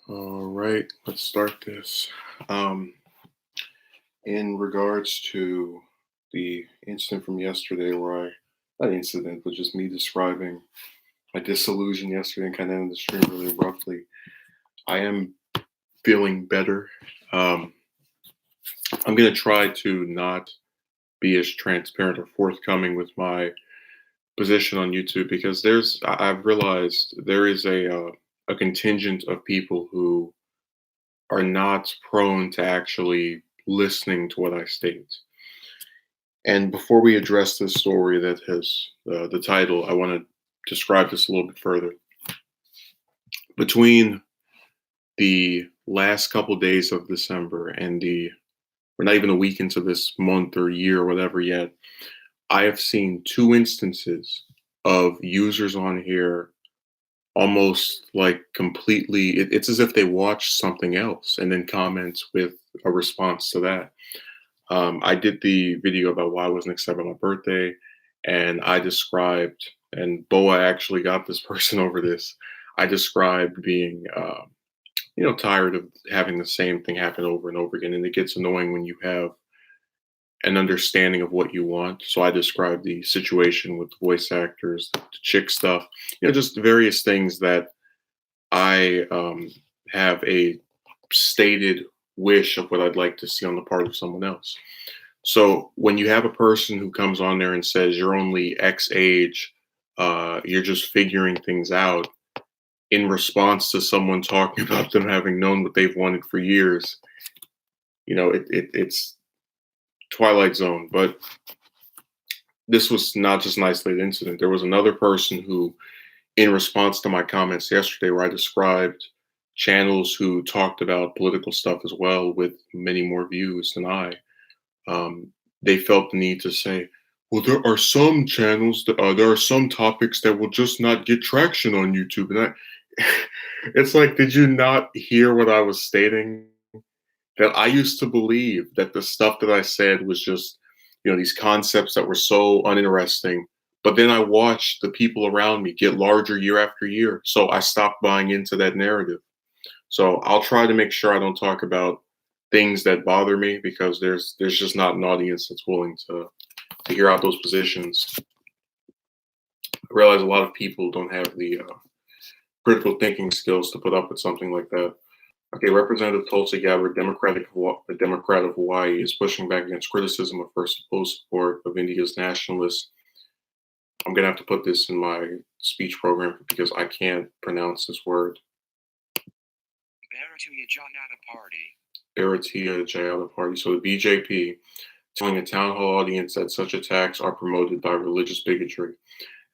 All right, let's start this. Um, in regards to the incident from yesterday, where not incident, but just me describing my disillusion yesterday and kind of ended the stream really abruptly, I am feeling better. Um, I'm going to try to not be as transparent or forthcoming with my position on YouTube because I've realized there is a contingent of people who are not prone to actually listening to what I state. And before we address this story that has the title, I want to describe this a little bit further. Between the last couple days of December and we're not even a week into this month or year or whatever yet, I have seen two instances of users on here almost like completely, it's as if they watched something else and then comment with a response to that. I did the video about why I wasn't excited about my birthday, and I described, and Boa actually got this person over this. I described being, tired of having the same thing happen over and over again, and it gets annoying when you have an understanding of what you want. So I described the situation with the voice actors, the chick stuff, just various things that I have a stated wish of what I'd like to see on the part of someone else. So when you have a person who comes on there and says you're only X age, you're just figuring things out in response to someone talking about them having known what they've wanted for years, it's Twilight Zone. But this was not just an isolated incident. There was another person who, in response to my comments yesterday, where I described channels who talked about political stuff as well with many more views than I, um, they felt the need to say, well, there are some channels, there are some topics that will just not get traction on YouTube. And it's like, did you not hear what I was stating? That I used to believe that the stuff that I said was just, these concepts that were so uninteresting. But then I watched the people around me get larger year after year. So I stopped buying into that narrative. So I'll try to make sure I don't talk about things that bother me because there's just not an audience that's willing to hear out those positions. I realize a lot of people don't have the critical thinking skills to put up with something like that. Okay, Representative Tulsi Gabbard, the Democrat of Hawaii, is pushing back against criticism of her supposed support of India's nationalists. I'm gonna have to put this in my speech program because I can't pronounce this word. Bharatiya Janata Party. Bharatiya Janata Party. So the BJP telling a town hall audience that such attacks are promoted by religious bigotry.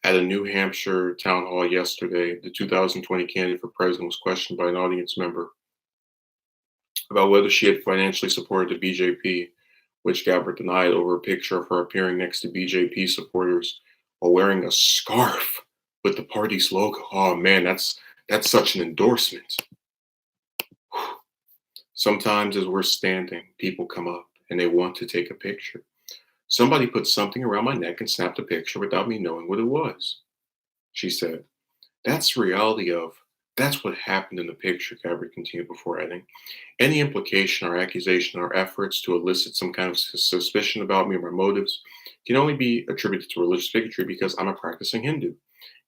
At a New Hampshire town hall yesterday, the 2020 candidate for president was questioned by an audience member about whether she had financially supported the BJP, which Gabbard denied over a picture of her appearing next to BJP supporters while wearing a scarf with the party's logo. Oh man, that's such an endorsement. Sometimes as we're standing, people come up and they want to take a picture. Somebody put something around my neck and snapped a picture without me knowing what it was, she said. That's the reality of, that's what happened in the picture, Gabbard continued before adding. Any implication or accusation or efforts to elicit some kind of suspicion about me or my motives can only be attributed to religious bigotry because I'm a practicing Hindu.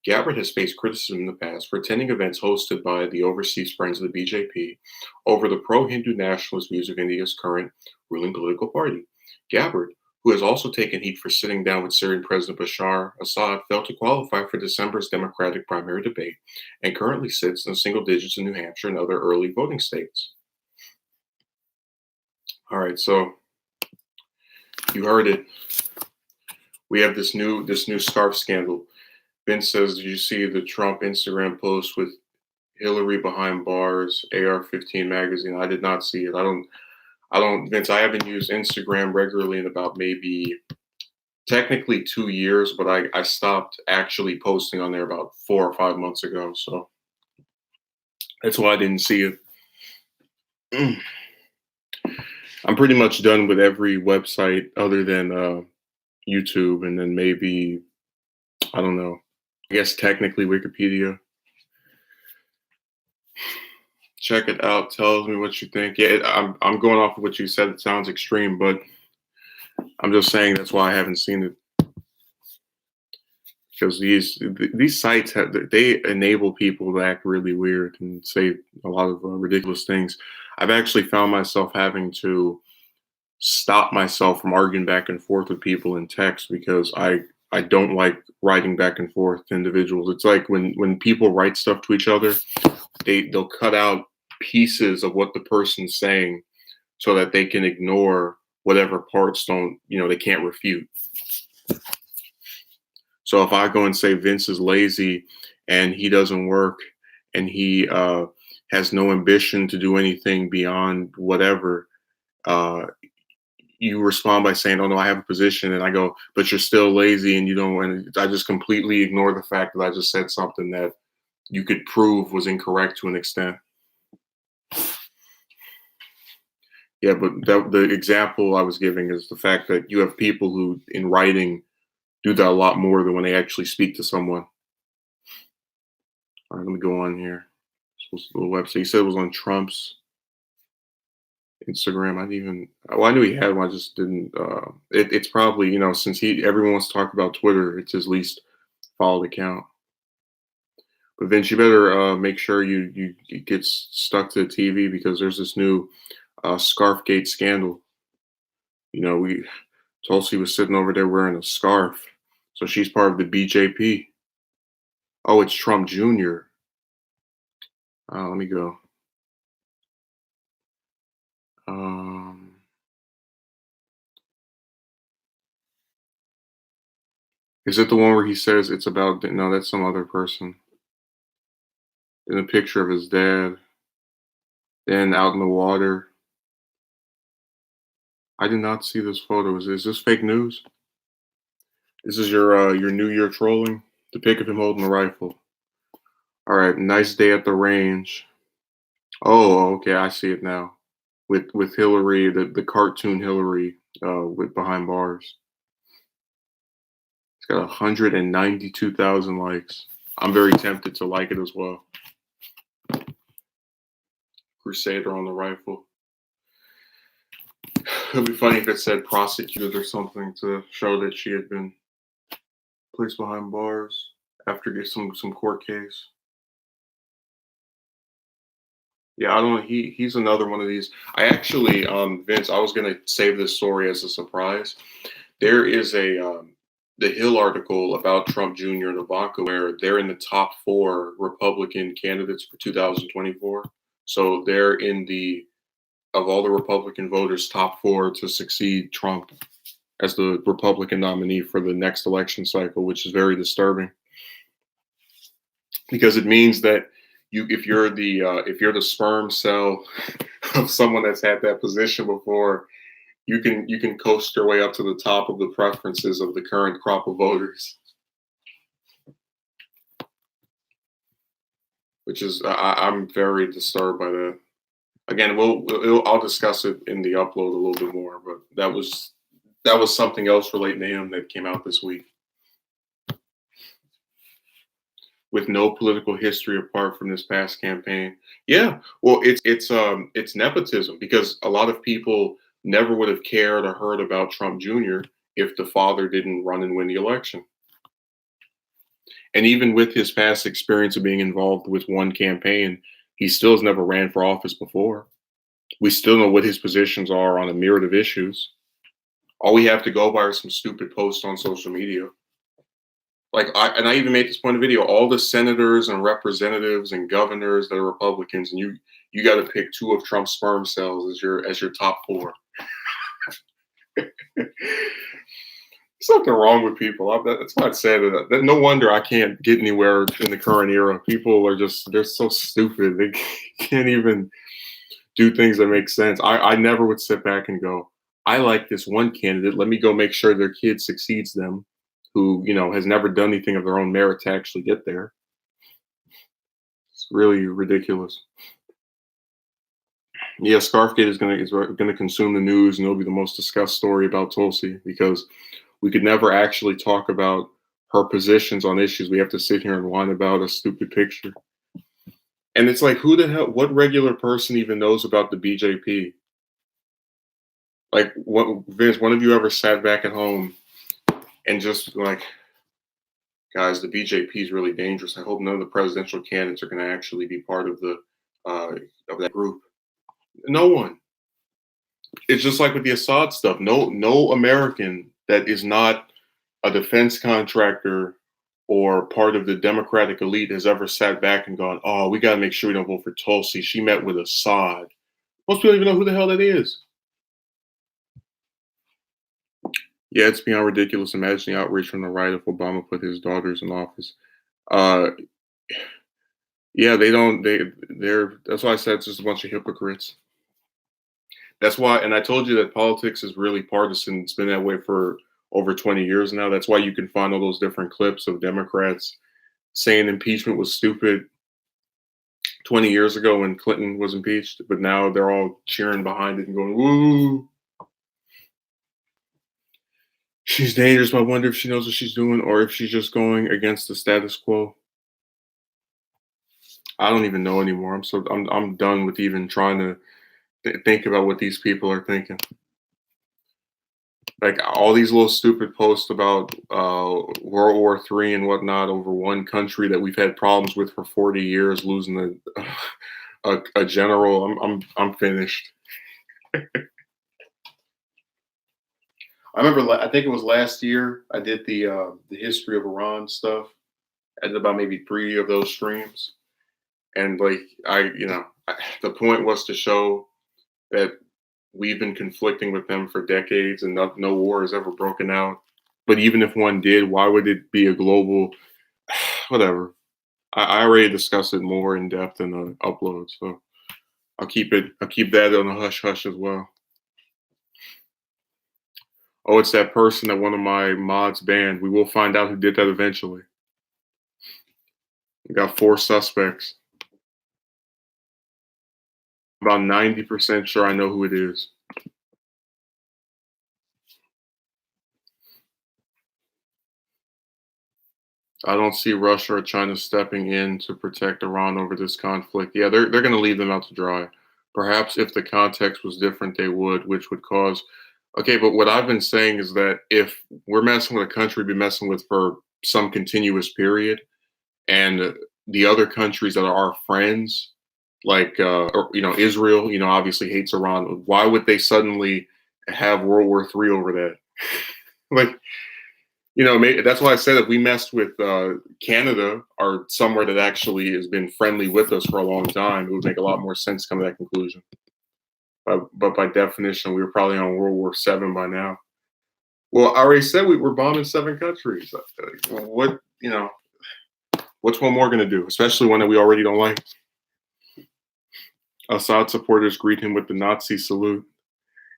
Gabbard has faced criticism in the past for attending events hosted by the overseas friends of the BJP over the pro-Hindu nationalist views of India's current ruling political party. Gabbard, who has also taken heat for sitting down with Syrian President Bashar Assad, failed to qualify for December's Democratic primary debate and currently sits in the single digits in New Hampshire and other early voting states. All right, so you heard it. We have this new scarf scandal. Vince says, "Did you see the Trump Instagram post with Hillary behind bars, AR-15 magazine?" I did not see it. Vince, I haven't used Instagram regularly in about maybe technically 2 years, but I stopped actually posting on there about 4 or 5 months ago. So that's why I didn't see it. I'm pretty much done with every website other than YouTube, and then maybe, I don't know, I guess technically Wikipedia. Check it out. Tell me what you think. Yeah, I'm going off of what you said. It sounds extreme, but I'm just saying that's why I haven't seen it, because these sites they enable people to act really weird and say a lot of ridiculous things. I've actually found myself having to stop myself from arguing back and forth with people in text because I don't like writing back and forth to individuals. It's like when people write stuff to each other, they'll cut out pieces of what the person's saying so that they can ignore whatever parts they can't refute. So if I go and say Vince is lazy and he doesn't work and he has no ambition to do anything beyond whatever, uh, you respond by saying, "Oh no, I have a position," and I go, "But you're still lazy and you don't." And I just completely ignore the fact that I just said something that you could prove was incorrect to an extent. Yeah, but the example I was giving is the fact that you have people who, in writing, do that a lot more than when they actually speak to someone. All right, let me go on here. What's the website? He said it was on Trump's Instagram. I didn't even. Well, I knew he had one. I just didn't. It's probably since everyone wants to talk about Twitter, it's his least followed account. But Vince, you better make sure you get stuck to the TV because there's this new Scarfgate scandal. We Tulsi was sitting over there wearing a scarf, so she's part of the BJP. Oh, it's Trump Jr. Let me go. Um, is it the one where he says it's about? No, that's some other person. In a picture of his dad, then out in the water. I did not see this photo. Is this fake news? This is your New Year trolling. The pic of him holding the rifle. All right, nice day at the range. Oh, okay, I see it now. With Hillary, the cartoon Hillary, with behind bars. It's got 192,000 likes. I'm very tempted to like it as well. Crusader on the rifle. It'd be funny if it said prosecuted or something to show that she had been placed behind bars after some court case. Yeah, I don't know. He's another one of these. I actually, Vince, I was gonna save this story as a surprise. There is the Hill article about Trump Jr. and Ivanka where they're in the top four Republican candidates for 2024. So they're in the of all the Republican voters, top four to succeed Trump as the Republican nominee for the next election cycle, which is very disturbing because it means that if you're the sperm cell of someone that's had that position before, you can coast your way up to the top of the preferences of the current crop of voters, which is I'm very disturbed by that. Again, I'll discuss it in the upload a little bit more, but that was something else relating to him that came out this week. With no political history apart from this past campaign. Yeah, well, it's nepotism because a lot of people never would have cared or heard about Trump Jr. if the father didn't run and win the election. And even with his past experience of being involved with one campaign, he still has never ran for office before. We still know what his positions are on a myriad of issues. All we have to go by are some stupid posts on social media. I even made this point in the video. All the senators and representatives and governors that are Republicans, and you got to pick two of Trump's sperm cells as your top four. There's something wrong with people. That's why I said that. No wonder I can't get anywhere in the current era. People are they're so stupid. They can't even do things that make sense. I never would sit back and go, I like this one candidate. Let me go make sure their kid succeeds them, who has never done anything of their own merit to actually get there. It's really ridiculous. Yeah, Scarfgate is gonna consume the news, and it'll be the most discussed story about Tulsi because we could never actually talk about her positions on issues. We have to sit here and whine about a stupid picture. And it's like, who the hell? What regular person even knows about the BJP? Like, what, Vince? One of you ever sat back at home and just like, guys, the BJP is really dangerous. I hope none of the presidential candidates are going to actually be part uh, of that group. No one. It's just like with the Assad stuff. No American that is not a defense contractor or part of the Democratic elite has ever sat back and gone, "Oh, we got to make sure we don't vote for Tulsi. She met with Assad." Most people don't even know who the hell that is. Yeah, it's beyond ridiculous. Imagine the outrage from the right if Obama put his daughters in office. Uh, yeah, they don't. They're. That's why I said it's just a bunch of hypocrites. That's why, and I told you that politics is really partisan. It's been that way for over 20 years now. That's why you can find all those different clips of Democrats saying impeachment was stupid 20 years ago when Clinton was impeached, but now they're all cheering behind it and going, "Woo, she's dangerous. But I wonder if she knows what she's doing or if she's just going against the status quo." I don't even know anymore. I'm done with even trying to think about what these people are thinking. Like all these little stupid posts about World War III and whatnot over one country that we've had problems with for 40 years, losing a general. I'm finished. I remember. I think it was last year. I did the history of Iran stuff. I did about maybe 3 of those streams, and like the point was to show that we've been conflicting with them for decades, and no war has ever broken out. But even if one did, why would it be a global? Whatever. I already discussed it more in depth in the upload, so I'll keep it. I'll keep that on a hush hush as well. Oh, it's that person that one of my mods banned. We will find out who did that eventually. We got 4 suspects. About 90% sure I know who it is. I don't see Russia or China stepping in to protect Iran over this conflict. Yeah, they're going to leave them out to dry. Perhaps if the context was different, they would, which would cause. Okay, but what I've been saying is that if we're messing with a country, we've been messing with for some continuous period, and the other countries that are our friends, like Israel, obviously hates Iran. Why would they suddenly have World War III over that? Like, maybe that's why I said if we messed with Canada or somewhere that actually has been friendly with us for a long time, it would make a lot more sense to come to that conclusion. But by definition, we were probably on World War VII by now. Well, I already said we were bombing 7 countries. What's one more going to do, especially one that we already don't like? Assad supporters greet him with the Nazi salute.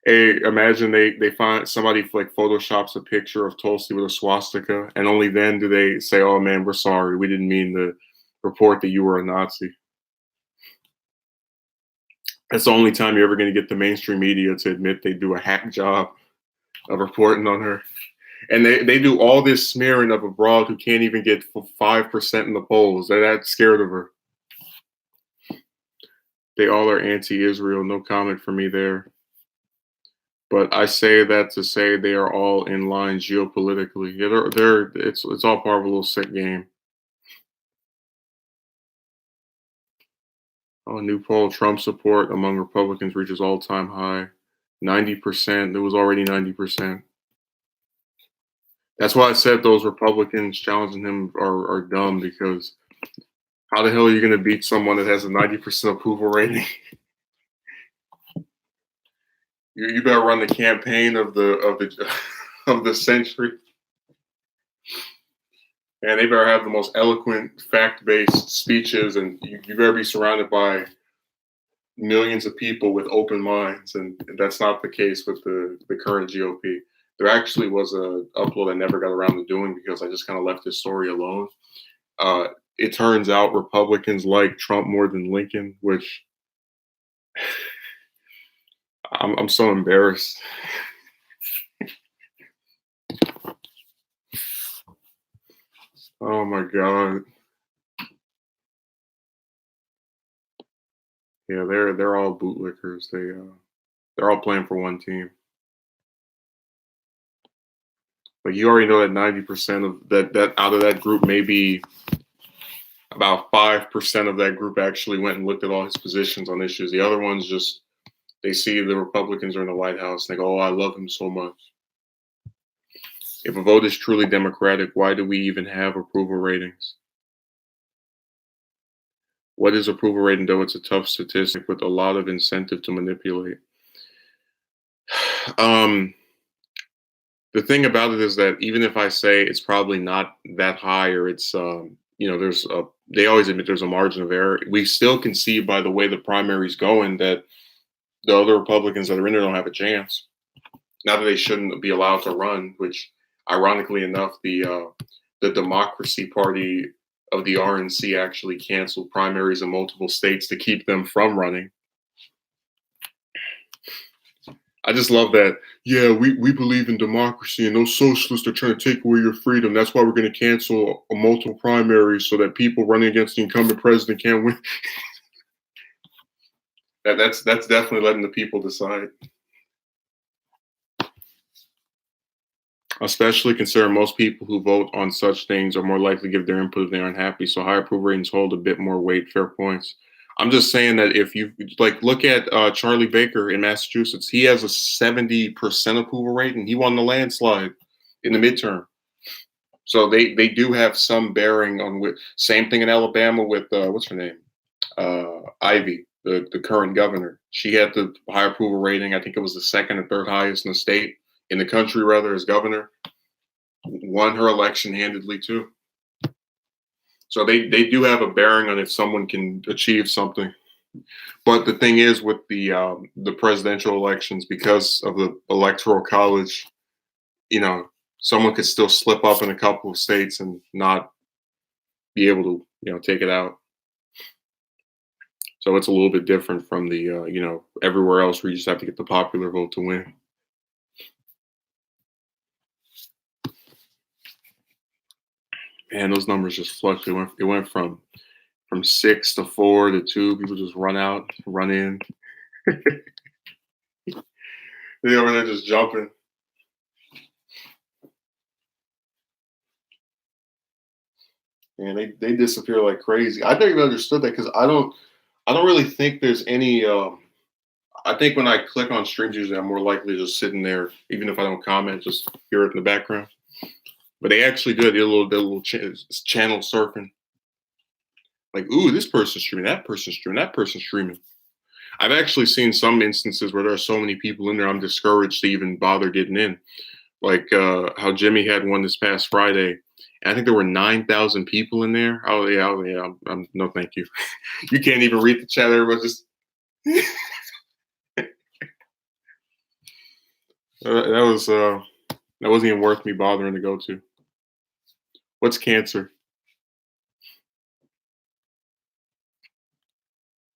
Hey, imagine they find somebody like photoshops a picture of Tulsi with a swastika, and only then do they say, "Oh man, we're sorry, we didn't mean to report that you were a Nazi." That's the only time you're ever going to get the mainstream media to admit they do a hack job of reporting on her, and they do all this smearing of a broad who can't even get 5% in the polls. They're that scared of her. They all are anti-Israel. No comment for me there. But I say that to say they are all in line geopolitically. Yeah, it's all part of a little sick game. Oh, new poll: Trump support among Republicans reaches all-time high, 90%. It was already 90%. That's why I said those Republicans challenging him are dumb, because how the hell are you going to beat someone that has a 90% approval rating? You better run the campaign of the of the century. And they better have the most eloquent, fact-based speeches, and you better be surrounded by millions of people with open minds, and that's not the case with the current GOP. There actually was a upload I never got around to doing because I just kind of left this story alone. It turns out Republicans like Trump more than Lincoln, which I'm so embarrassed. Oh my god. Yeah, they're all bootlickers. They're all playing for one team. But you already know that 90% of that out of that group, maybe about 5% of that group actually went and looked at all his positions on issues. The other ones just they see the Republicans are in the White House and they go, "Oh, I love him so much." If a vote is truly democratic, why do we even have approval ratings? What is approval rating, though? It's a tough statistic with a lot of incentive to manipulate. Um, the thing about it is that even if I say it's probably not that high, or it's there's a they always admit there's a margin of error. We still can see by the way the primary's going that the other Republicans that are in there don't have a chance. Not that they shouldn't be allowed to run, which ironically enough, the Democracy Party of the RNC actually canceled primaries in multiple states to keep them from running. I just love that. Yeah, we believe in democracy, and those socialists are trying to take away your freedom. That's why we're going to cancel a multiple primaries so that people running against the incumbent president can't win. That's definitely letting the people decide. Especially considering most people who vote on such things are more likely to give their input if they aren't happy. So higher approval ratings hold a bit more weight. Fair points. I'm just saying that if you look at Charlie Baker in Massachusetts, he has a 70% approval rate, and he won the landslide in the midterm. So they do have some bearing on what. Same thing in Alabama with what's her name, Ivy, the current governor. She had the high approval rating. I think it was the second or third highest in the state, in the country rather, as governor. Won her election handedly too. So they do have a bearing on if someone can achieve something. But the thing is with the presidential elections, because of the electoral college, someone could still slip up in a couple of states and not be able to take it out. So it's a little bit different from the everywhere else where you just have to get the popular vote to win. Man, those numbers just fluctuate. It went from 6 to 4 to 2. People just run out, run in. They're over there just jumping. And they disappear like crazy. I never even understood that because I don't really think there's any. I think when I click on streams, usually I'm more likely just sitting there, even if I don't comment, just hear it in the background. But they actually do it. They're a little channel surfing. Like, ooh, this person's streaming, that person's streaming, that person's streaming. I've actually seen some instances where there are so many people in there, I'm discouraged to even bother getting in. Like how Jimmy had one this past Friday. And I think there were 9,000 people in there. Oh yeah. I'm no, thank you. You can't even read the chat. Everybody just. That wasn't even worth me bothering to go to. What's cancer?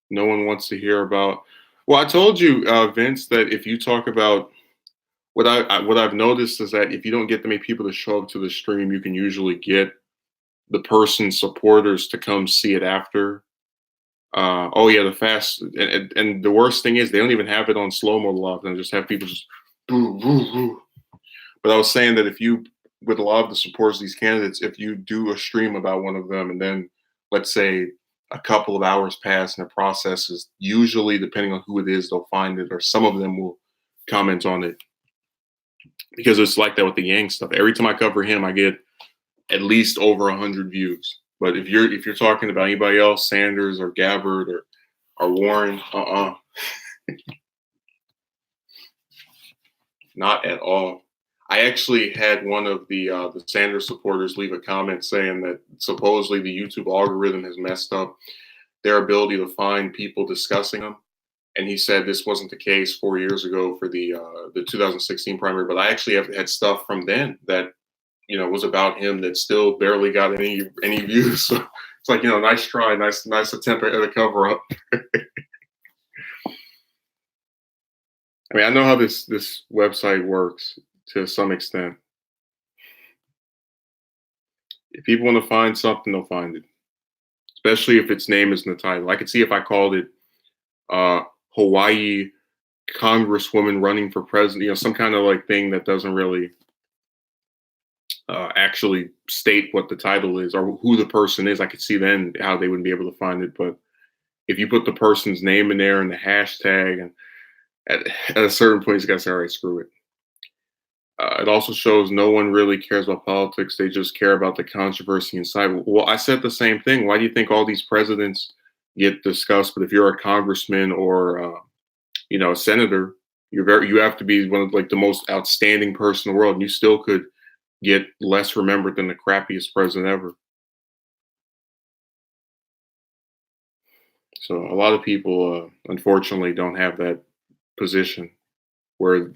No one wants to hear about. Well, I told you, Vince, that if you talk about what I've noticed is that if you don't get that many people to show up to the stream, you can usually get the person's supporters to come see it after. Oh yeah, the fast and the worst thing is they don't even have it on slow mo a lot. They just have people just boo, boo, boo. But I was saying that if you, with a lot of the supporters of these candidates, if you do a stream about one of them and then let's say a couple of hours pass and the process is usually, depending on who it is, they'll find it, or some of them will comment on it. Because it's like that with the Yang stuff. Every time I cover him, I get at least over 100 views. But if you're talking about anybody else, Sanders or Gabbard or Warren, not at all. I actually had one of the Sanders supporters leave a comment saying that supposedly the YouTube algorithm has messed up their ability to find people discussing them. And he said this wasn't the case 4 years ago for the 2016 primary, but I actually have had stuff from then that was about him that still barely got any views. So it's like nice try, nice attempt at a cover up. I mean, I know how this website works to some extent. If people want to find something, they'll find it, especially if its name is in the title. I could see if I called it Hawaii congresswoman running for president, some kind of like thing that doesn't really actually state what the title is or who the person is. I could see then how they wouldn't be able to find it. But if you put the person's name in there and the hashtag, and at a certain point, you got to say, all right, screw it. It also shows no one really cares about politics. They just care about the controversy inside. Well, I said the same thing. Why do you think all these presidents get discussed? But if you're a congressman or, a senator, you have to be one of like the most outstanding person in the world, and you still could get less remembered than the crappiest president ever. So a lot of people, unfortunately, don't have that position where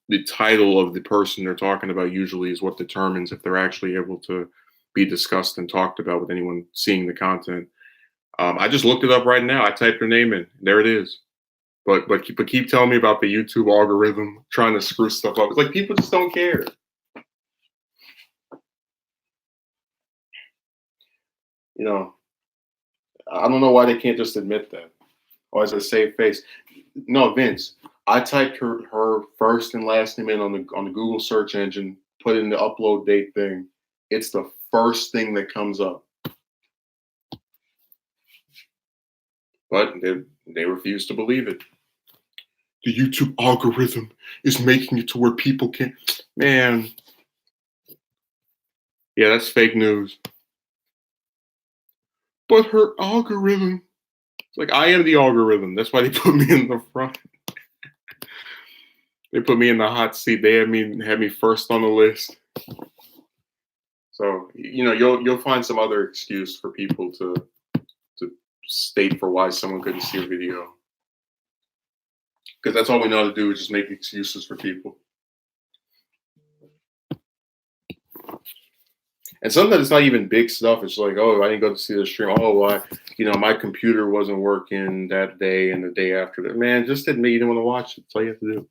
the title of the person they're talking about usually is what determines if they're actually able to be discussed and talked about with anyone seeing the content. I just looked it up right now. I typed her name in. There it is. But keep telling me about the YouTube algorithm trying to screw stuff up. It's like people just don't care. I don't know why they can't just admit that. Or as a safe face. No, Vince. I typed her first and last name in on the Google search engine, put in the upload date thing. It's the first thing that comes up. But they refuse to believe it. The YouTube algorithm is making it to where people can. Man. Yeah, that's fake news. But her algorithm. It's like I am the algorithm. That's why they put me in the front. They put me in the hot seat. They had me first on the list. So you'll find some other excuse for people to state for why someone couldn't see a video, because that's all we know how to do is just make excuses for people. And sometimes it's not even big stuff. It's like, oh, I didn't go to see the stream. Oh, my computer wasn't working that day and the day after that. Man, just admit you didn't want to watch it. That's all you have to do.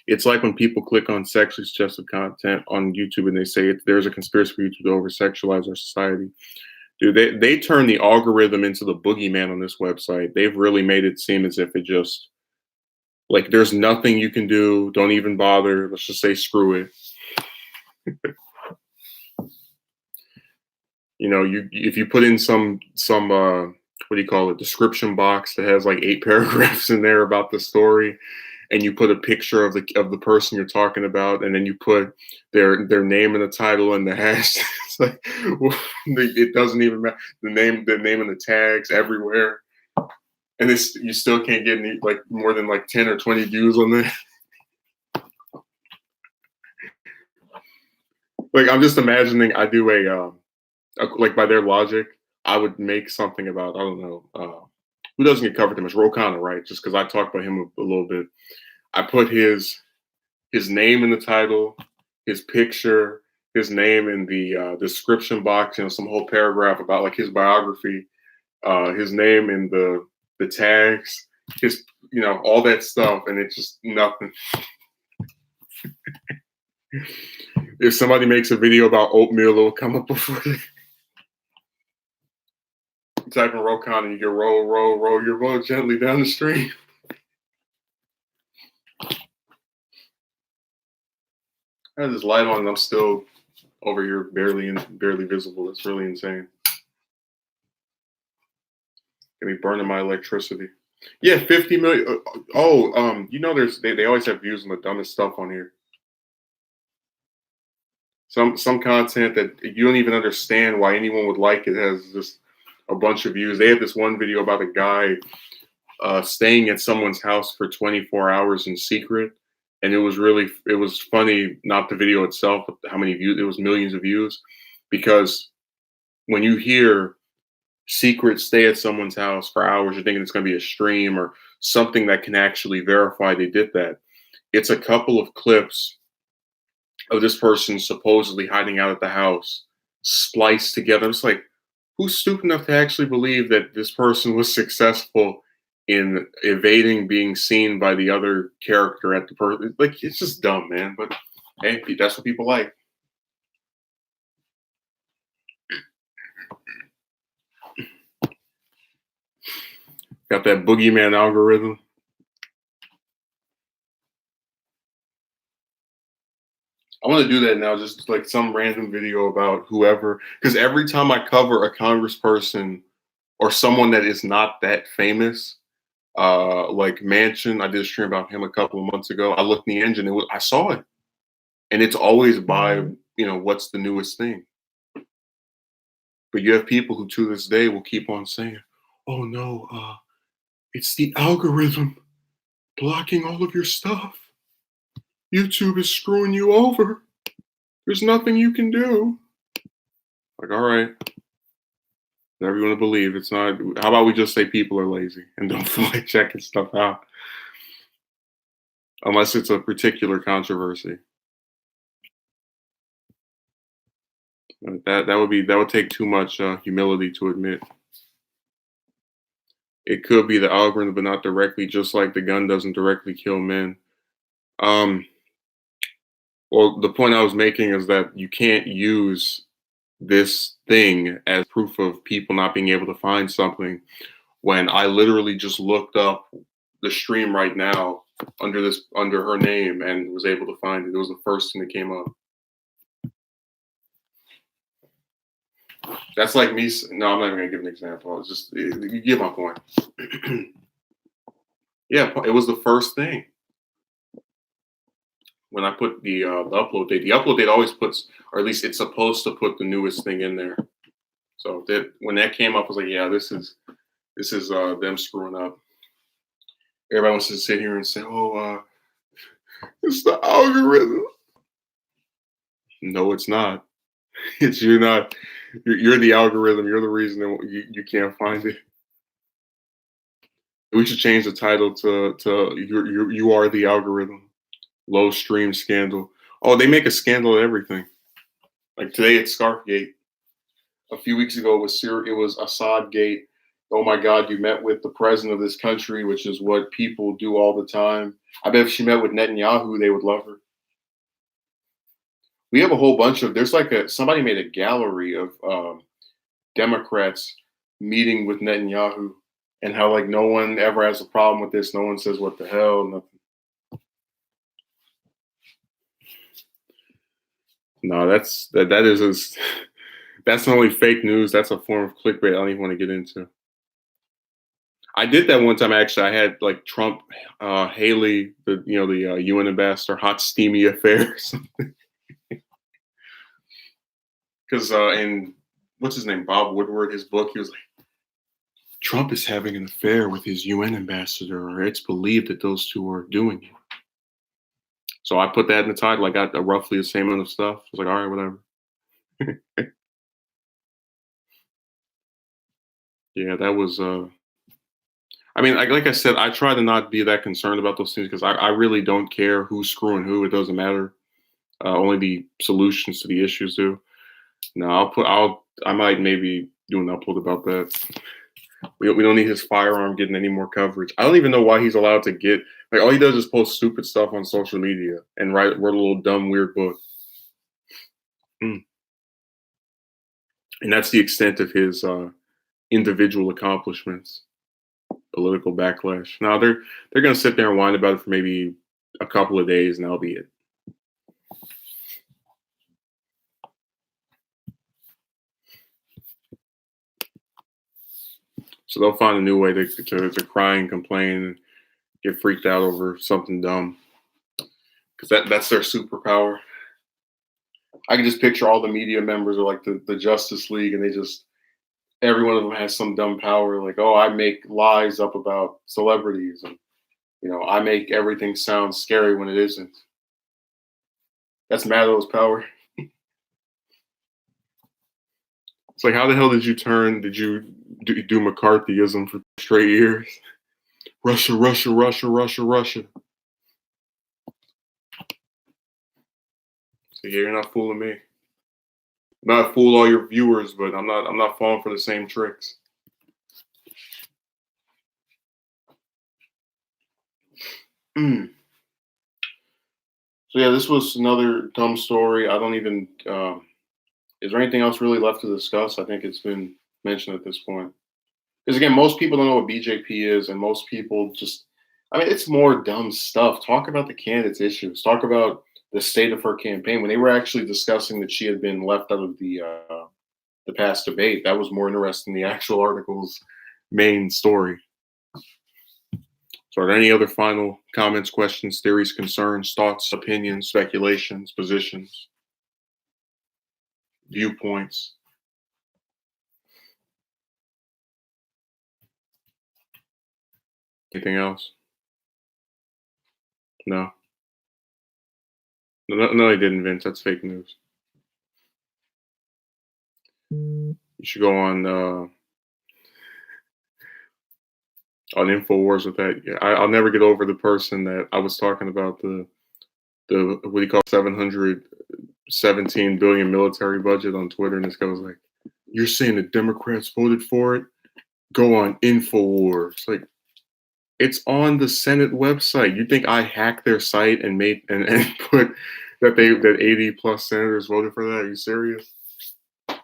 It's like when people click on sexually suggestive content on YouTube and they say there's a conspiracy for YouTube to over-sexualize our society. Dude, they turn the algorithm into the boogeyman on this website. They've really made it seem as if it just, like, there's nothing you can do. Don't even bother. Let's just say screw it. If you put in some what do you call it, description box that has like 8 paragraphs in there about the story, and you put a picture of the person you're talking about, and then you put their name in the title and the hashtag. It's like, it doesn't even matter. The name and the tags everywhere, and you still can't get any like more than like 10 or 20 views on that. Like I'm just imagining I do like by their logic, I would make something about, I don't know, who doesn't get covered that much? Ro Khanna, right? Just because I talked about him a little bit. I put his name in the title, his picture, his name in the description box, some whole paragraph about like his biography, his name in the tags, his, all that stuff, and it's just nothing. If somebody makes a video about oatmeal, it'll come up before they type in Ro Khanna, you can roll your boat gently down the stream. I have this light on and I'm still over here barely visible. It's really insane. Gonna be burning my electricity. Yeah, 50 million. They always have views on the dumbest stuff on here. Some content that you don't even understand why anyone would like it has just a bunch of views. They had this one video about a guy staying at someone's house for 24 hours in secret. And it was funny, not the video itself, but how many views. It was millions of views, because when you hear secret stay at someone's house for hours, you're thinking it's going to be a stream or something that can actually verify they did that. It's a couple of clips of this person supposedly hiding out at the house, spliced together. It's like, who's stupid enough to actually believe that this person was successful in evading being seen by the other character at the person? Like, it's just dumb, man. But hey, that's what people like. Got that boogeyman algorithm. I want to do that now, just like some random video about whoever, because every time I cover a congressperson or someone that is not that famous, like Manchin, I did a stream about him a couple of months ago. I looked in the engine, I saw it, and it's always by what's the newest thing. But you have people who to this day will keep on saying, "Oh no, it's the algorithm blocking all of your stuff. YouTube is screwing you over. There's nothing you can do." Like, all right, whatever you want to believe. It's not. How about we just say people are lazy and don't feel like checking stuff out, unless it's a particular controversy. That would take too much humility to admit. It could be the algorithm, but not directly. Just like the gun doesn't directly kill men. Um, well, the point I was making is that you can't use this thing as proof of people not being able to find something when I literally just looked up the stream right now under her name and was able to find it. It was the first thing that came up. That's like me. No, I'm not even gonna give an example. It's just you get my point. Yeah, it was the first thing when I put the upload date. The upload date always puts, or at least it's supposed to put the newest thing in there. So that when that came up, I was like, yeah, this is them screwing up. Everybody wants to sit here and say, oh, it's the algorithm. No, it's not. It's you're not. You're the algorithm. You're the reason that you can't find it. We should change the title to you are the algorithm. Low stream scandal. Oh, they make a scandal of everything. Like today, it's Scarfgate. A few weeks ago, it was Assad Gate. Oh my God, you met with the president of this country, which is what people do all the time. I bet if she met with Netanyahu, they would love her. We have a whole bunch of. There's like somebody made a gallery of Democrats meeting with Netanyahu, and how like no one ever has a problem with this. No one says what the hell, nothing. No, that's not only fake news. That's a form of clickbait. I don't even want to get into. I did that one time. Actually, I had like Trump, Haley, the UN ambassador, hot steamy affair. Because in what's his name, Bob Woodward, his book, he was like, Trump is having an affair with his UN ambassador, or it's believed that those two are doing it. So I put that in the title. I got roughly the same amount of stuff. I was like, all right, whatever. Yeah, that was. I mean, like I said, I try to not be that concerned about those things because I really don't care who's screwing who. It doesn't matter. Only the solutions to the issues do. No, I might maybe do an upload about that. We don't need his firearm getting any more coverage. I don't even know why he's allowed to get, like, all he does is post stupid stuff on social media and write a little dumb, weird book. And that's the extent of his individual accomplishments, political backlash. Now they're going to sit there and whine about it for maybe a couple of days and that'll be it. So they'll find a new way to cry and complain and get freaked out over something dumb. Because that's their superpower. I can just picture all the media members are like the Justice League, and every one of them has some dumb power. Like, oh, I make lies up about celebrities, and I make everything sound scary when it isn't. That's Maddow's power. It's like, how the hell did you do McCarthyism for straight years? Russia, Russia, Russia, Russia, Russia. So yeah, you're not fooling me. I'm not fool all your viewers, but I'm not falling for the same tricks. So yeah, this was another dumb story. I don't even. Is there anything else really left to discuss? I think it's been mentioned at this point. Because again, most people don't know what BJP is, and most people just, I mean, it's more dumb stuff. Talk about the candidate's issues. Talk about the state of her campaign. When they were actually discussing that she had been left out of the past debate, that was more interesting than the actual article's main story. So, are there any other final comments, questions, theories, concerns, thoughts, opinions, speculations, positions, viewpoints? Anything else? No. No, no, they didn't, Vince. That's fake news. You should go on Infowars with that. Yeah, I'll never get over the person that I was talking about the what do you call 717 billion military budget on Twitter, and this guy was like, "You're saying the Democrats voted for it? Go on Infowars." Like, it's on the Senate website. You think I hacked their site and made and put that 80 plus senators voted for that? Are you serious? That's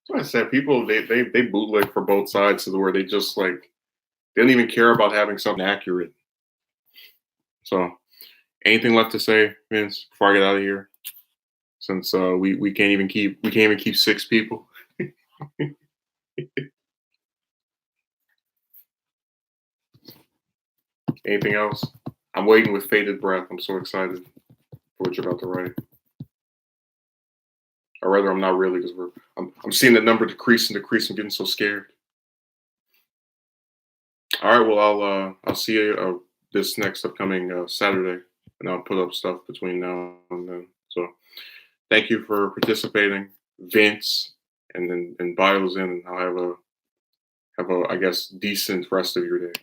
what I said. People they bootleg for both sides to the where they just like they don't even care about having something accurate. So, anything left to say, Vince, before I get out of here? Since we can't even keep six people. Anything else? I'm waiting with bated breath. I'm so excited for what you're about to write. Or rather, I'm not really because I'm seeing the number decrease and decrease. I'm getting so scared. All right, well I'll see you this next upcoming Saturday, and I'll put up stuff between now and then. So thank you for participating, Vince, and then and Biles in, and I'll have a I guess decent rest of your day.